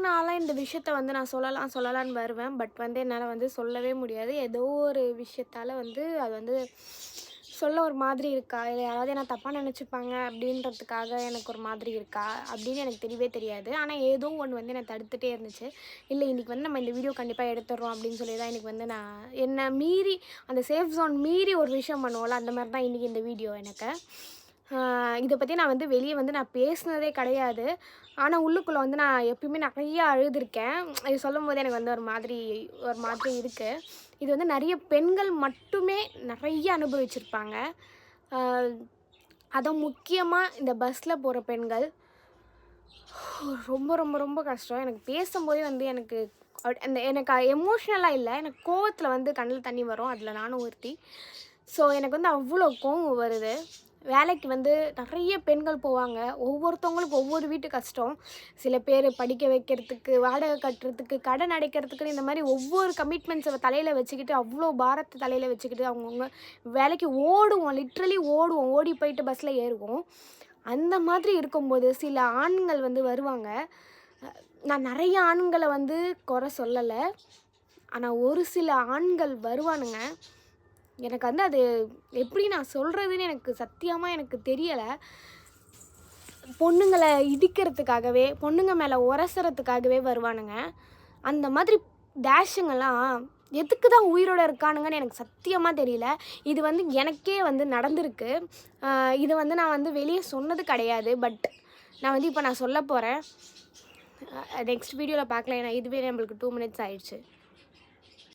நாளாக இந்த விஷயத்த வந்து நான் சொல்லலான்னு வருவேன். பட் வந்து என்னால் வந்து சொல்லவே முடியாது. ஏதோ ஒரு விஷயத்தால் வந்து அது வந்து சொல்ல ஒரு மாதிரி இருக்கா, இல்லை யாராவது என்ன தப்பாக நினச்சிப்பாங்க அப்படின்றதுக்காக எனக்கு ஒரு மாதிரி இருக்கா அப்படின்னு எனக்கு தெரியவே தெரியாது. ஆனால் ஏதோ ஒன்று வந்து என்னை தடுத்துகிட்டே இருந்துச்சு. இல்லை இன்றைக்கி வந்து நம்ம இந்த வீடியோ கண்டிப்பாக எடுத்துடுறோம் அப்படின்னு சொல்லி தான் இன்றைக்கி வந்து நான் என்னை மீறி அந்த சேஃப் ஜோன் மீறி ஒரு விஷயம் பண்ணுவோம்ல, அந்த மாதிரி தான் இன்றைக்கி இந்த வீடியோ எனக்கு. இதை பற்றி நான் வந்து வெளியே வந்து நான் பேசினதே கிடையாது. ஆனால் உள்ளுக்குள்ளே வந்து நான் எப்பயுமே நிறையா அழுதுருக்கேன். இது சொல்லும்போது எனக்கு வந்து ஒரு மாதிரி இருக்குது. இது வந்து நிறைய பெண்கள் மட்டுமே நிறைய அனுபவிச்சிருப்பாங்க. அதுவும் முக்கியமாக இந்த பஸ்ஸில் போகிற பெண்கள் ரொம்ப ரொம்ப ரொம்ப கஷ்டம். எனக்கு பேசும்போதே வந்து எனக்கு எனக்கு எமோஷ்னலாக இல்லை, எனக்கு கோவத்தில் வந்து கண்ணில் தண்ணி வரும். அதில் நானும் ஒருத்தி. ஸோ எனக்கு வந்து அவ்வளோ கோவம் வருது. வேலைக்கு வந்து நிறைய பெண்கள் போவாங்க. ஒவ்வொருத்தவங்களுக்கும் ஒவ்வொரு வீட்டு கஷ்டம். சில பேர் படிக்க வைக்கிறதுக்கு, வாடகை கட்டுறதுக்கு, கடன் அடைக்கிறதுக்குன்னு இந்த மாதிரி ஒவ்வொரு கமிட்மெண்ட்ஸை தலையில் வச்சுக்கிட்டு, அவ்வளோ பாரத்தை தலையில் வச்சுக்கிட்டு அவங்கவுங்க வேலைக்கு ஓடுவோம். லிட்ரலி ஓடுவோம். ஓடி போயிட்டு பஸ்ஸில் ஏறுவோம். அந்த மாதிரி இருக்கும்போது சில ஆண்கள் வந்து வருவாங்க. நான் நிறைய ஆண்களை வந்து குறை சொல்லலை. ஆனால் ஒரு சில ஆண்கள் வருவானுங்க. எனக்கு வந்து அது எப்படி நான் சொல்கிறதுன்னு எனக்கு சத்தியமாக எனக்கு தெரியலை. பொண்ணுங்களை இடிக்கிறதுக்காகவே, பொண்ணுங்க மேலே உரசுறதுக்காகவே வருவானுங்க. அந்த மாதிரி டேஷுங்கெல்லாம் எதுக்கு தான் உயிரோடு இருக்கானுங்கன்னு எனக்கு சத்தியமாக தெரியல. இது வந்து எனக்கே வந்து நடந்திருக்கு. இது வந்து நான் வந்து வெளியே சொன்னது கிடையாது. பட் நான் வந்து இப்போ நான் சொல்ல போகிறேன். நெக்ஸ்ட் வீடியோவில் பார்க்கலாம். ஏன்னா இதுவே நம்மளுக்கு 2 minutes ஆயிடுச்சு.